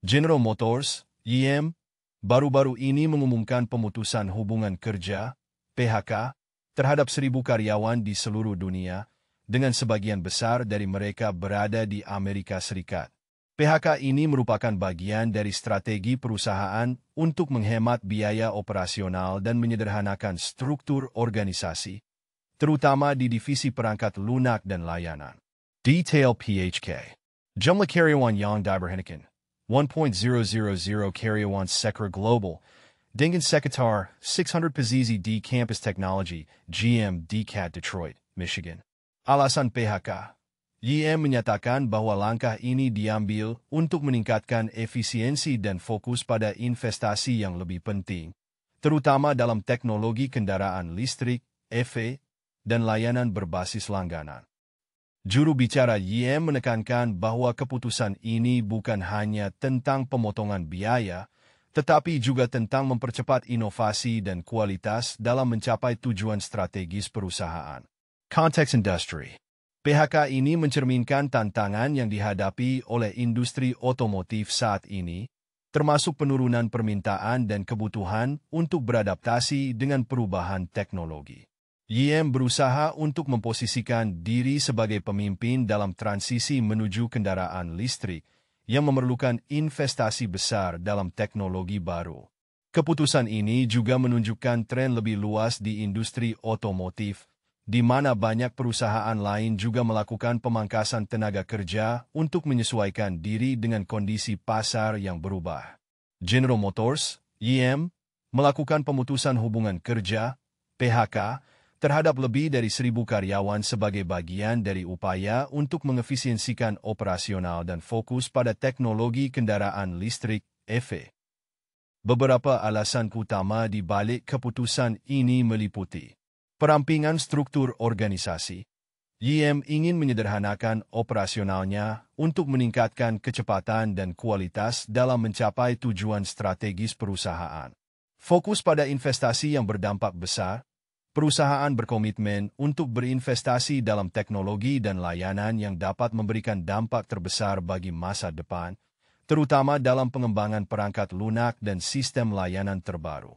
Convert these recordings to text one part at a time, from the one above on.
General Motors, GM, baru-baru ini mengumumkan pemutusan hubungan kerja, PHK, terhadap 1.000 karyawan di seluruh dunia, dengan sebagian besar dari mereka berada di Amerika Serikat. PHK ini merupakan bagian dari strategi perusahaan untuk menghemat biaya operasional dan menyederhanakan struktur organisasi, terutama di divisi perangkat lunak dan layanan. Detail PHK. Jumlah karyawan yang diberhentikan, 1.000 karyawan sektor global, dengan sekitar 600 posisi di Campus Technology, GM Decat Detroit, Michigan. Alasan PHK. GM menyatakan bahwa langkah ini diambil untuk meningkatkan efisiensi dan fokus pada investasi yang lebih penting, terutama dalam teknologi kendaraan listrik, EV, dan layanan berbasis langganan. Juru bicara GM menekankan bahwa keputusan ini bukan hanya tentang pemotongan biaya, tetapi juga tentang mempercepat inovasi dan kualitas dalam mencapai tujuan strategis perusahaan. Konteks industri. PHK ini mencerminkan tantangan yang dihadapi oleh industri otomotif saat ini, termasuk penurunan permintaan dan kebutuhan untuk beradaptasi dengan perubahan teknologi. GM berusaha untuk memposisikan diri sebagai pemimpin dalam transisi menuju kendaraan listrik yang memerlukan investasi besar dalam teknologi baru. Keputusan ini juga menunjukkan tren lebih luas di industri otomotif, di mana banyak perusahaan lain juga melakukan pemangkasan tenaga kerja untuk menyesuaikan diri dengan kondisi pasar yang berubah. General Motors, GM, melakukan pemutusan hubungan kerja, PHK, terhadap lebih dari 1.000 karyawan sebagai bagian dari upaya untuk mengefisiensikan operasional dan fokus pada teknologi kendaraan listrik, EV. Beberapa alasan utama di balik keputusan ini meliputi perampingan struktur organisasi. GM ingin menyederhanakan operasionalnya untuk meningkatkan kecepatan dan kualitas dalam mencapai tujuan strategis perusahaan. Fokus pada investasi yang berdampak besar. Perusahaan berkomitmen untuk berinvestasi dalam teknologi dan layanan yang dapat memberikan dampak terbesar bagi masa depan, terutama dalam pengembangan perangkat lunak dan sistem layanan terbaru.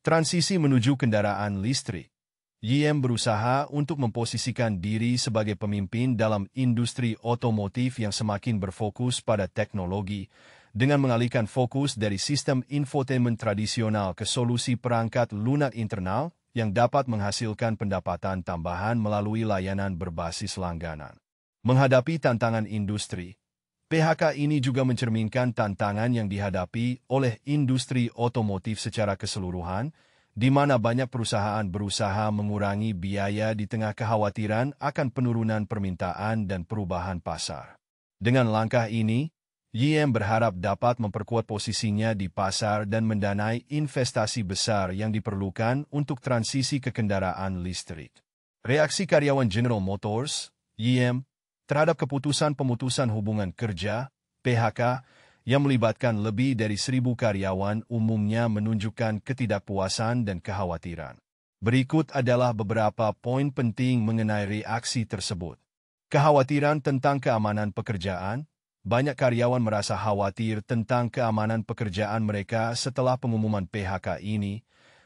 Transisi menuju kendaraan listrik. GM berusaha untuk memposisikan diri sebagai pemimpin dalam industri otomotif yang semakin berfokus pada teknologi, dengan mengalihkan fokus dari sistem infotainment tradisional ke solusi perangkat lunak internal yang dapat menghasilkan pendapatan tambahan melalui layanan berbasis langganan. Menghadapi tantangan industri, PHK ini juga mencerminkan tantangan yang dihadapi oleh industri otomotif secara keseluruhan, di mana banyak perusahaan berusaha mengurangi biaya di tengah kekhawatiran akan penurunan permintaan dan perubahan pasar. Dengan langkah ini, GM berharap dapat memperkuat posisinya di pasar dan mendanai investasi besar yang diperlukan untuk transisi ke kendaraan listrik. Reaksi karyawan General Motors, GM, terhadap keputusan pemutusan hubungan kerja, PHK, yang melibatkan lebih dari 1.000 karyawan umumnya menunjukkan ketidakpuasan dan kekhawatiran. Berikut adalah beberapa poin penting mengenai reaksi tersebut. Kekhawatiran tentang keamanan pekerjaan. Banyak karyawan merasa khawatir tentang keamanan pekerjaan mereka setelah pengumuman PHK ini,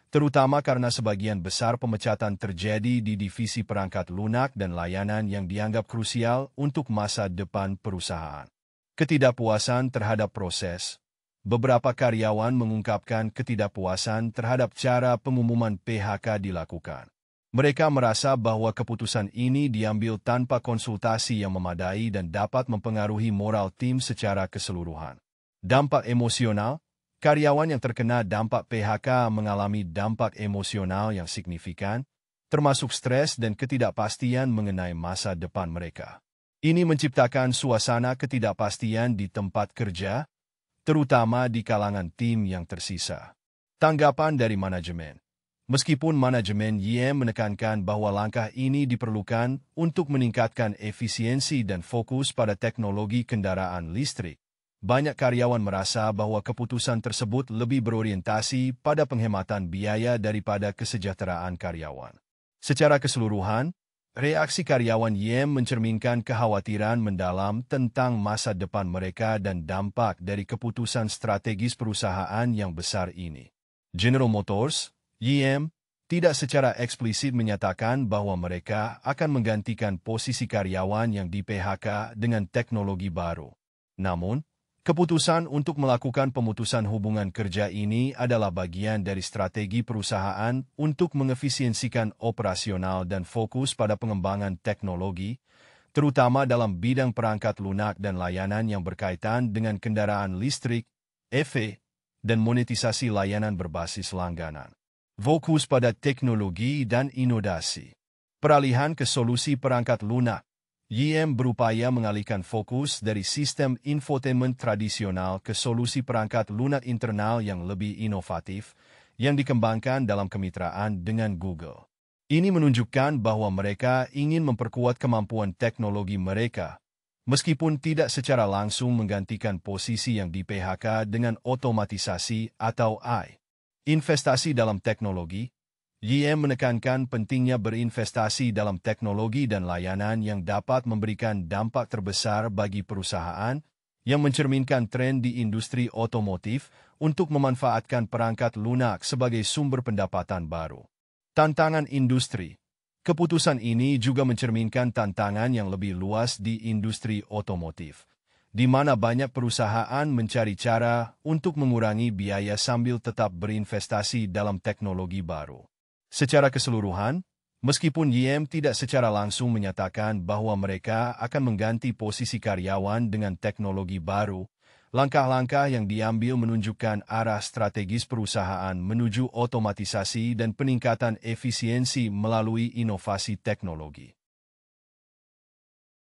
terutama karena sebagian besar pemecatan terjadi di divisi perangkat lunak dan layanan yang dianggap krusial untuk masa depan perusahaan. Ketidakpuasan terhadap proses. Beberapa karyawan mengungkapkan ketidakpuasan terhadap cara pengumuman PHK dilakukan. Mereka merasa bahwa keputusan ini diambil tanpa konsultasi yang memadai dan dapat mempengaruhi moral tim secara keseluruhan. Dampak emosional. Karyawan yang terkena dampak PHK mengalami dampak emosional yang signifikan, termasuk stres dan ketidakpastian mengenai masa depan mereka. Ini menciptakan suasana ketidakpastian di tempat kerja, terutama di kalangan tim yang tersisa. Tanggapan dari manajemen. Meskipun manajemen GM menekankan bahwa langkah ini diperlukan untuk meningkatkan efisiensi dan fokus pada teknologi kendaraan listrik, banyak karyawan merasa bahwa keputusan tersebut lebih berorientasi pada penghematan biaya daripada kesejahteraan karyawan. Secara keseluruhan, Reaksi karyawan YM mencerminkan kekhawatiran mendalam tentang masa depan mereka dan dampak dari keputusan strategis perusahaan yang besar ini. General Motors, YM, tidak secara eksplisit menyatakan bahwa mereka akan menggantikan posisi karyawan yang di-PHK dengan teknologi baru. Namun, keputusan untuk melakukan pemutusan hubungan kerja ini adalah bagian dari strategi perusahaan untuk mengefisiensikan operasional dan fokus pada pengembangan teknologi, terutama dalam bidang perangkat lunak dan layanan yang berkaitan dengan kendaraan listrik, EV, dan monetisasi layanan berbasis langganan. Fokus pada teknologi dan inovasi. Peralihan ke solusi perangkat lunak. YM berupaya mengalihkan fokus dari sistem infotainment tradisional ke solusi perangkat lunak internal yang lebih inovatif yang dikembangkan dalam kemitraan dengan Google. Ini menunjukkan bahwa mereka ingin memperkuat kemampuan teknologi mereka, meskipun tidak secara langsung menggantikan posisi yang di-PHK dengan otomatisasi atau AI. Investasi dalam teknologi. YM menekankan pentingnya berinvestasi dalam teknologi dan layanan yang dapat memberikan dampak terbesar bagi perusahaan yang mencerminkan tren di industri otomotif untuk memanfaatkan perangkat lunak sebagai sumber pendapatan baru. Tantangan industri. Keputusan ini juga mencerminkan tantangan yang lebih luas di industri otomotif, di mana banyak perusahaan mencari cara untuk mengurangi biaya sambil tetap berinvestasi dalam teknologi baru. Secara keseluruhan, meskipun YM tidak secara langsung menyatakan bahwa mereka akan mengganti posisi karyawan dengan teknologi baru, langkah-langkah yang diambil menunjukkan arah strategis perusahaan menuju otomatisasi dan peningkatan efisiensi melalui inovasi teknologi.